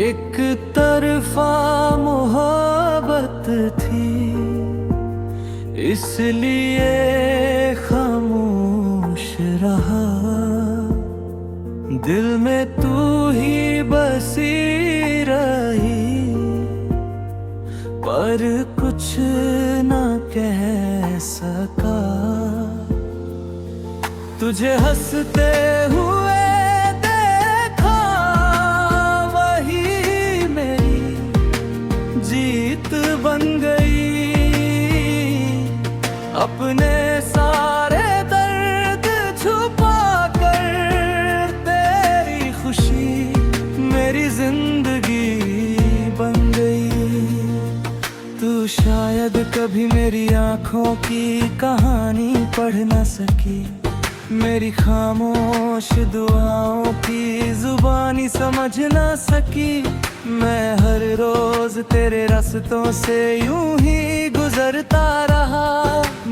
एक तरफा मोहब्बत थी, इसलिए खामोश रहा। दिल में तू ही बसी रही, पर कुछ न कह सका। तुझे हंसते हुए देखा, वही मेरी जीत बन गई। अपने सारे दर्द छुपा कर तेरी खुशी मेरी जिंदगी बन गई। तू शायद कभी मेरी आंखों की कहानी पढ़ न सकी, मेरी खामोश दुआओं की जुबानी समझ ना सकी। मैं हर रोज तेरे रास्तों से यूं ही गुजरता रहा,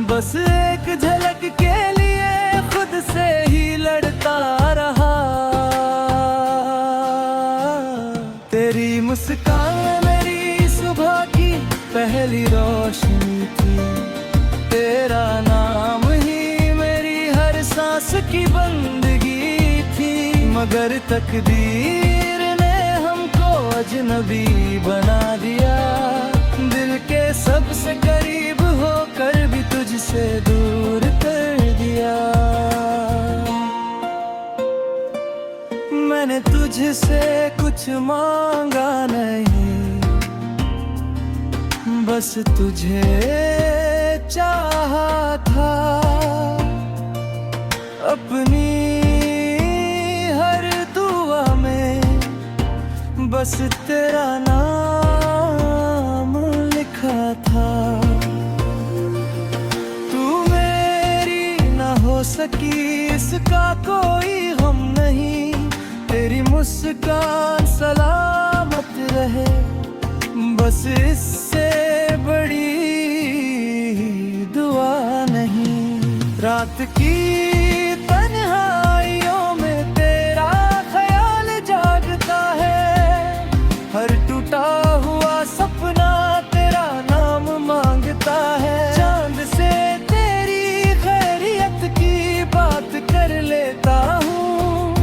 बस एक झलक के लिए खुद से ही लड़ता रहा। तेरी मुस्कान मेरी सुबह की पहली रोशनी थी, तेरा नाम ही मेरी हर सांस की बंदगी थी। मगर तकदीर ने हमको अजनबी बना दिया, दिल के सबसे करीब होकर भी तुझसे दूर कर दिया। मैंने तुझसे कुछ मांगा नहीं, बस तुझे चाहा था। अपनी हर दुआ में बस तेरा नाम लिखा था। तू मेरी ना हो सकी इसका कोई गम नहीं, तेरी मुस्कान सलामत रहे, बस इससे बड़ी दुआ नहीं। रात की तन्हाइयों में तेरा ख्याल जागता है, हर टूटा हुआ सपना तेरा नाम मांगता है। चांद से तेरी खैरियत की बात कर लेता हूँ,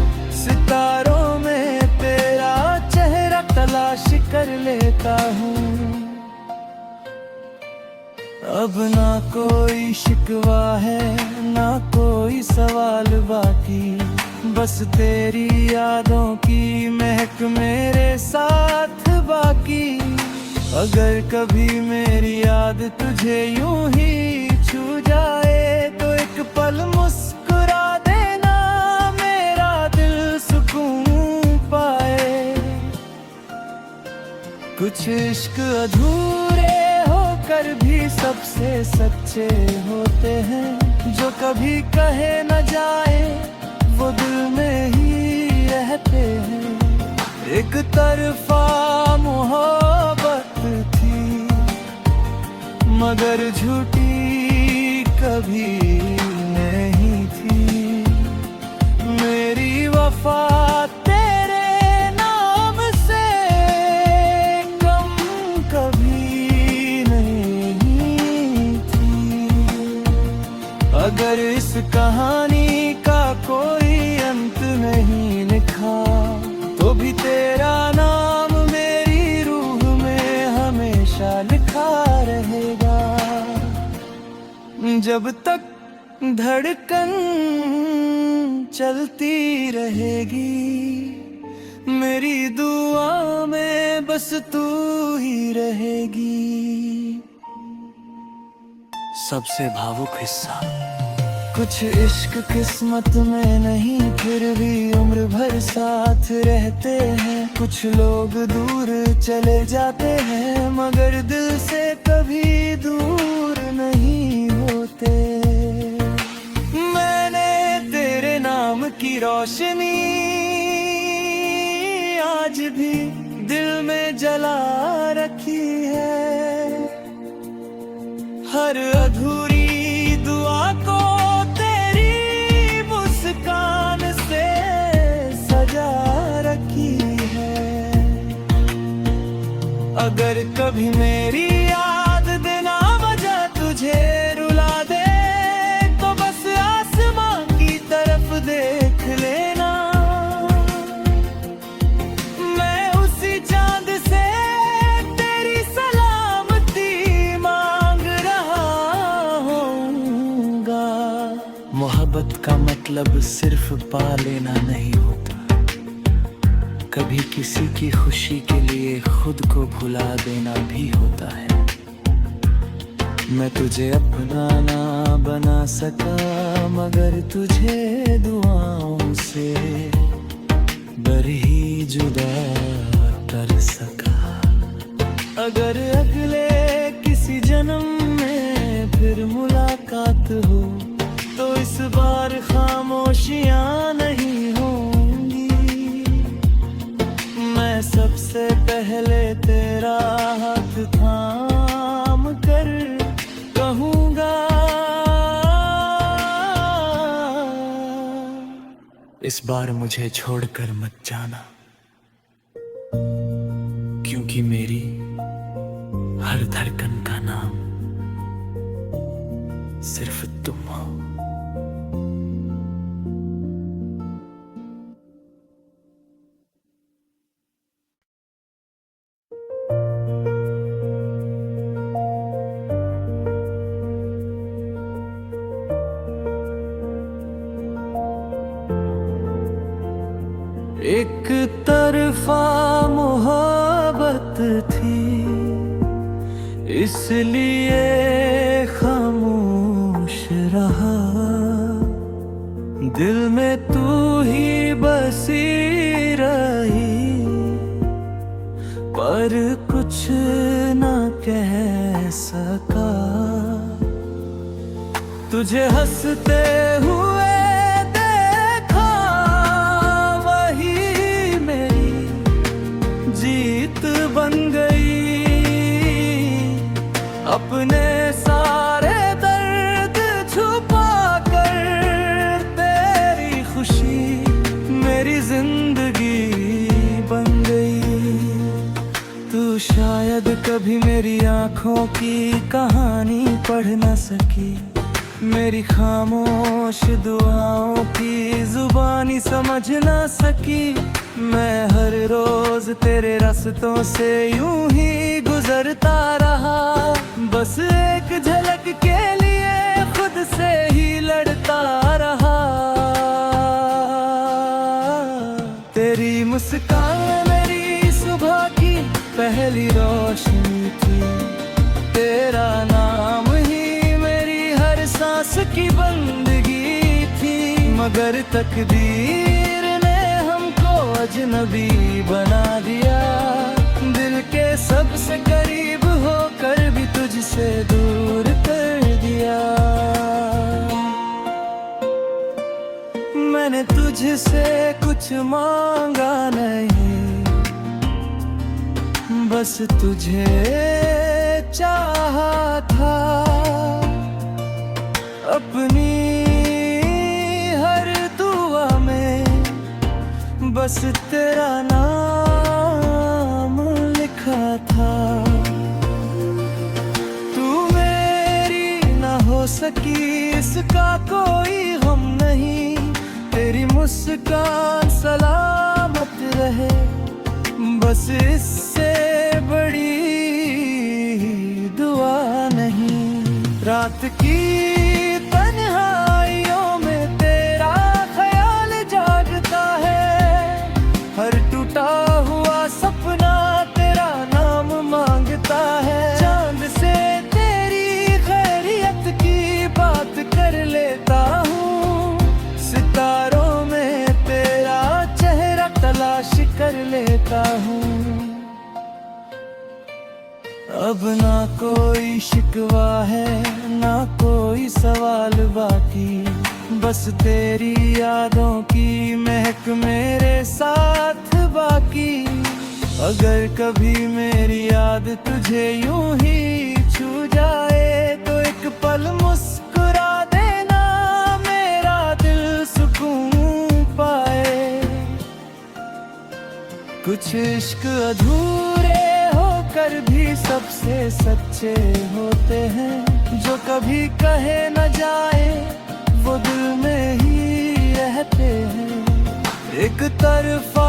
सितारों में तेरा चेहरा तलाश कर लेता हूँ। अब ना कोई शिकवा है ना कोई सवाल बाकी, बस तेरी यादों की महक मेरे साथ बाकी। अगर कभी मेरी याद तुझे यूं ही छू जाए, तो एक पल मुस्कुरा देना, मेरा दिल सुकून पाए। कुछ इश्क अधूरे होकर भी सबसे सच्चे होते हैं, जो कभी कहे न जाए वो दिल में ही रहते हैं। एक तरफा मोहब्बत थी, मगर झूठी कभी नहीं थी। मेरी वफा तेरे नाम से कम कभी नहीं थी। अगर इस कहानी का कोई अंत नहीं लिखा, तो भी तेरा नाम मेरी रूह में हमेशा लिखा रहेगा। जब तक धड़कन चलती रहेगी, मेरी दुआ में बस तू ही रहेगी। सबसे भावुक हिस्सा। कुछ इश्क किस्मत में नहीं, फिर भी उम्र भर साथ रहते हैं। कुछ लोग दूर चले जाते हैं, मगर दिल से कभी दूर नहीं होते। मैंने तेरे नाम की रोशनी आज भी दिल में जला रखी है। हर अधूरी दुआ को तेरी मुस्कान से सजा रखी है। अगर कभी मेरी याद बिना वजह तुझे रुला दे तो बस आसमां की तरफ देख लेना। मैं उसी चांद से तेरी सलामती मांग रहा हूँगा। मोहब्बत का मतलब सिर्फ पा लेना नहीं होता, कभी किसी की खुशी के लिए खुद को भुला देना भी होता है। मैं तुझे अपना ना बना सका मगर तुझे दुआओं से बर ही जुदा कर सका। अगर अगले किसी जन्म में फिर मुलाकात हो तो इस बार खामोशियां नहीं होंगी। मैं सबसे पहले तेरा हाथ थाम कर कहूँगा, इस बार मुझे छोड़कर मत जाना, क्योंकि मेरी हर धड़कन का नाम सिर्फ तुम हो। एक तरफा मोहब्बत थी इसलिए खामोश रहा, दिल में तू ही बसी रही पर कुछ ना कह सका। तुझे हंसते हुए बन गई, अपने सारे दर्द छुपा कर तेरी खुशी मेरी जिंदगी बन गई। तू शायद कभी मेरी आंखों की कहानी पढ़ न सकी, मेरी खामोश दुआओं की जुबानी समझ न सकी। मैं हर रोज तेरे रास्तों से यूं ही गुजरता रहा, बस एक झलक के लिए खुद से ही लड़ता रहा। तेरी मुस्कान मेरी सुबह की पहली रोशनी थी, तेरा नाम ही मेरी हर सांस की बंदगी थी। मगर तकदीर अजनबी बना दिया, दिल के सबसे करीब होकर भी तुझसे दूर कर दिया। मैंने तुझसे कुछ मांगा नहीं, बस तुझे चाहा था। अपनी हर दुआ में बस तेरा नाम लिखा था। तू मेरी ना हो सकी इसका कोई गम नहीं, तेरी मुस्कान सलामत रहे बस इससे बड़ी दुआ नहीं। रात की तन्हाइयों में तेरा ख्याल जागता है, हर टूटा हुआ सपना तेरा नाम मांगता है। चांद से तेरी खैरियत की बात कर लेता हूँ, सितारों में तेरा चेहरा तलाश कर लेता हूँ। अब ना कोई शिकवा है ना कोई सवाल बाकी, बस तेरी यादों की महक मेरे साथ बाकी। अगर कभी मेरी याद तुझे यूं ही छू जाए तो एक पल मुस्कुरा देना, मेरा दिल सुकून पाए। कुछ इश्क अधूरे होकर कर भी सबसे सच्चे होते हैं। जो कभी कहे न जाए वो दिल में ही रहते हैं। एक तरफा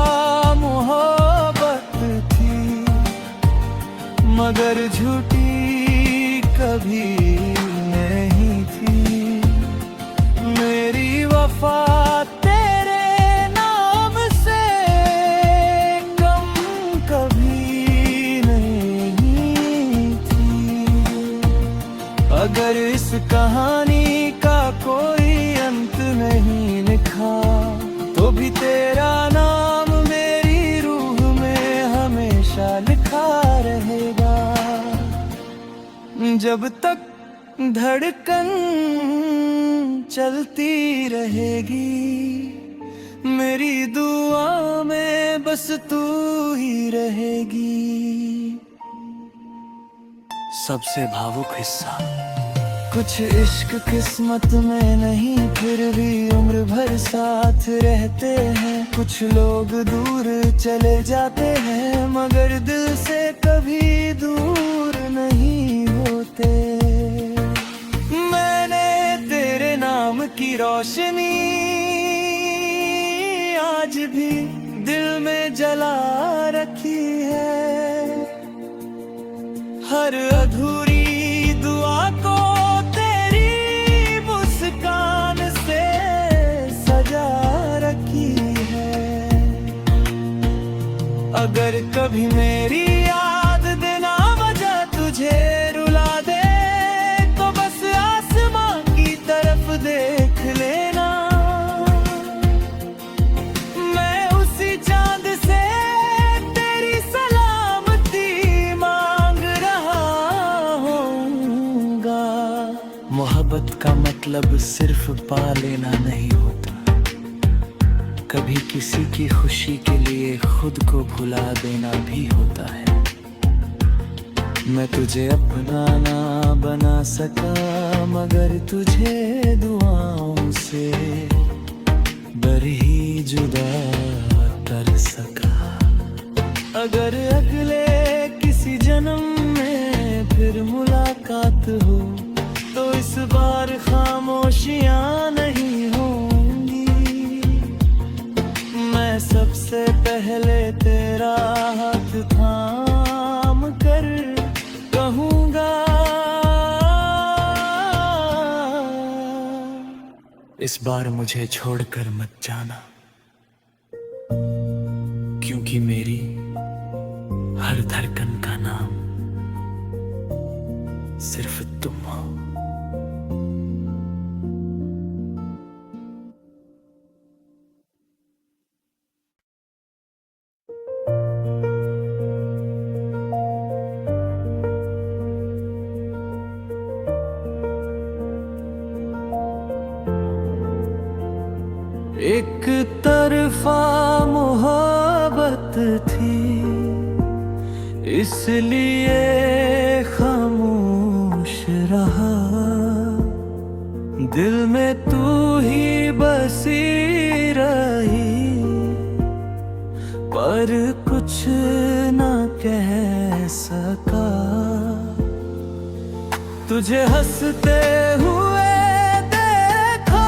मोहब्बत थी मगर झूठी कभी नहीं थी। मेरी वफा तेरे नाम से कम कभी नहीं थी। अगर इस कहानी का कोई अंत नहीं लिखा तो भी तेरा नाम मेरी रूह में हमेशा लिखा रहेगा। जब तक धड़कन चलती रहेगी मेरी दुआ में बस तू ही रहेगी। सबसे भावुक हिस्सा। कुछ इश्क किस्मत में नहीं फिर भी उम्र भर साथ रहते हैं। कुछ लोग दूर चले जाते हैं मगर दिल से कभी दूर नहीं होते। मैंने तेरे नाम की रोशनी आज भी दिल में जला रखी है। हर अधूरी दुआ को तेरी मुस्कान से सजा रखी है। अगर कभी मेरी याद देना वजह तुझे रुला दे तो बस आसमां की तरफ देख लेना। मैं उसी चांद से तेरी सलामती मांग रहा हूँगा। मोहब्बत का मतलब सिर्फ पा लेना नहीं होता। कभी किसी की खुशी के लिए खुद को भुला देना भी होता है। मैं तुझे अपना ना बना सका मगर तुझे दुआओं से बर ही जुदा कर सका। अगर अगले किसी जन्म में फिर मुलाकात हो तो इस बार खामोशियां नहीं होंगी। मैं सबसे पहले तेरा हाथ थाम कर कहूँगा इस बार मुझे छोड़कर मत जाना। क्योंकि मेरी हर धड़कन का नाम सिर्फ तुम हो। एक तरफा मोहब्बत थी इसलिए खामोश रहा। दिल में तू ही बसी रही पर कुछ ना कह सका। तुझे हंसते हुए देखा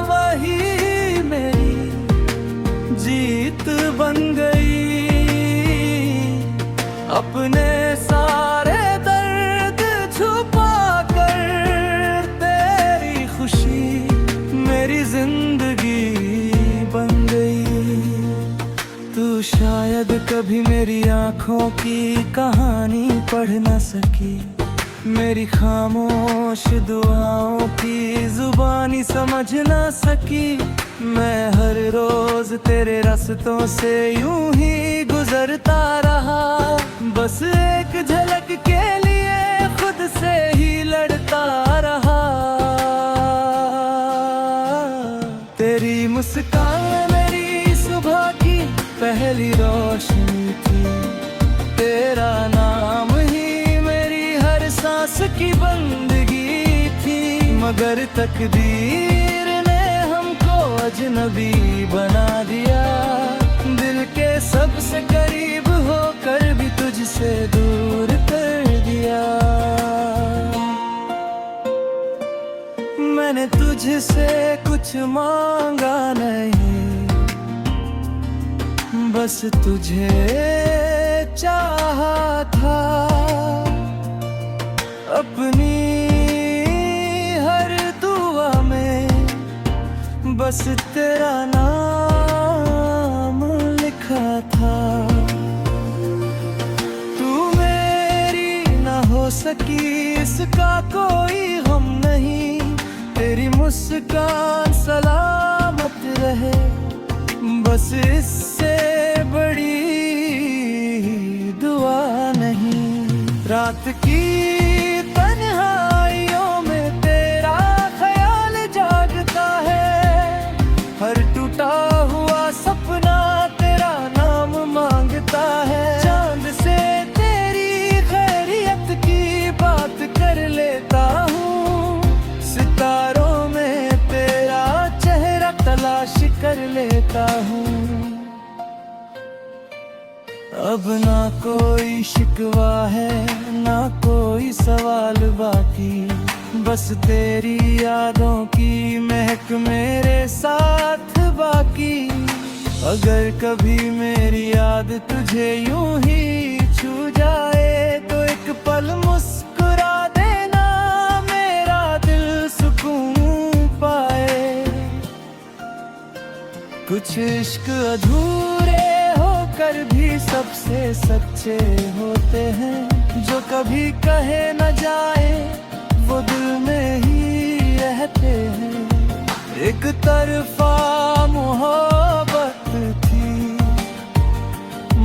वही मेरी जीत बन गई। अपने सारे दर्द छुपा कर तेरी खुशी मेरी जिंदगी बन गई। तू शायद कभी मेरी आंखों की कहानी पढ़ न सकी। मेरी खामोश दुआओं की जुबानी समझ न सकी। मैं हर रोज तेरे रास्तों से यूं ही गुजरता रहा। बस एक झलक के लिए खुद से ही लड़ता रहा। तेरी मुस्कान मेरी सुबह की पहली रोशनी थी। तेरा नाम ही मेरी हर सांस की बंदगी थी। मगर तकदीर ने हमको अजनबी बना दिया। दिल के सबसे करीब होकर भी तुझसे दूर कर दिया। मैंने तुझसे कुछ मांगा नहीं, बस तुझे चाहा था। अपनी हर दुआ में बस तेरा नाम लिखा था। तू मेरी ना हो सकी इसका कोई गम नहीं, तेरी मुस्कान सलामत रहे, बस इससे बड़ी दुआ नहीं। रात की तन्हाइयों में तेरा ख्याल जागता है, हर टूटा हुआ सपना तेरा नाम मांगता है। चांद से तेरी खैरियत की बात कर लेता हूँ, सितारों में तेरा चेहरा तलाश कर लेता हूँ। अब ना कोई शिकवा है, ना कोई सवाल बाकी, बस तेरी यादों की महक मेरे साथ बाकी। अगर कभी मेरी याद तुझे यूं ही छू जाए तो एक पल मुस्कुरा देना, मेरा दिल सुकून पाए। कुछ इश्क अधूरे होकर भी सबसे सच्चे होते हैं, जो कभी कहे न जाए वो दिल में ही रहते हैं। एक तरफा मोहब्बत थी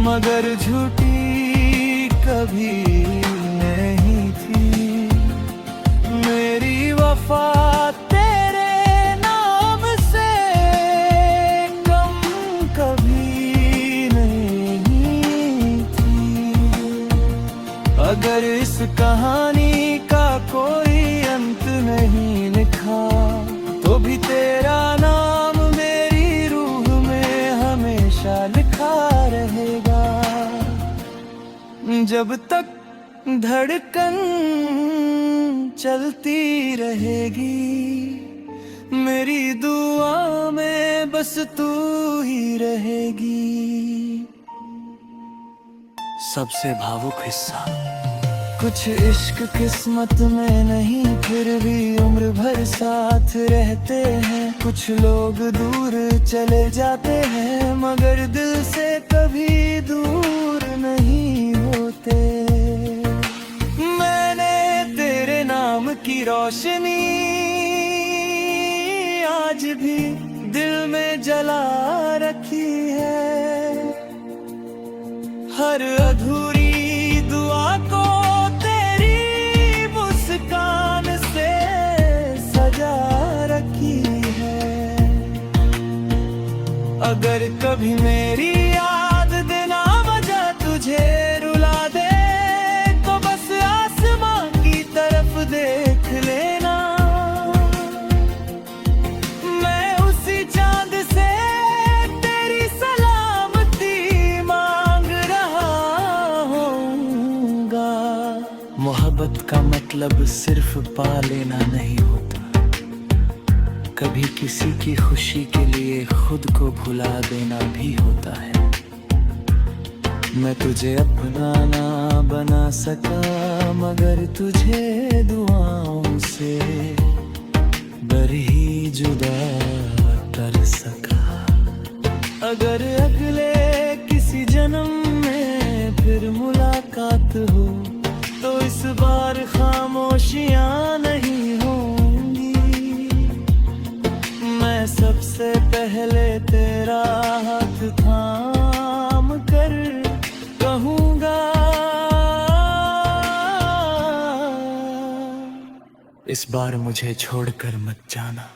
मगर झूठी कभी नहीं थी, मेरी वफा अगर इस कहानी का कोई अंत नहीं लिखा, तो भी तेरा नाम मेरी रूह में हमेशा लिखा रहेगा। जब तक धड़कन चलती रहेगी, मेरी दुआ में बस तू ही रहेगी। सबसे भावुक हिस्सा। कुछ इश्क किस्मत में नहीं, फिर भी उम्र भर साथ रहते हैं। कुछ लोग दूर चले जाते हैं, मगर दिल से कभी दूर नहीं होते। मैंने तेरे नाम की रोशनी आज भी दिल में जला रखी है। हर अधूरी दुआ को तेरी मुस्कान से सजा रखी है। अगर कभी मेरी याद देना वजह तुझे रुला दे, तो बस आसमां की तरफ देख लेना। मैं उसी चांद से तेरी सलामती मोहब्बत का मतलब सिर्फ पा लेना नहीं होता, कभी किसी की खुशी के लिए खुद को भुला देना भी होता है। मैं तुझे अपना ना बना सका, मगर तुझे दुआओं से बर ही जुदा कर सका। अगर अगले किसी जन्म में फिर मुलाकात हो, तो इस बार खामोशियां नहीं होंगी। मैं सबसे पहले तेरा हाथ थाम कर कहूँगा, इस बार मुझे छोड़कर मत जाना,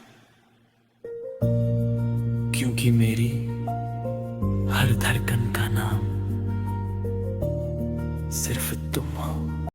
क्योंकि मेरी हर धड़कन का नाम सिर्फ तुम हो।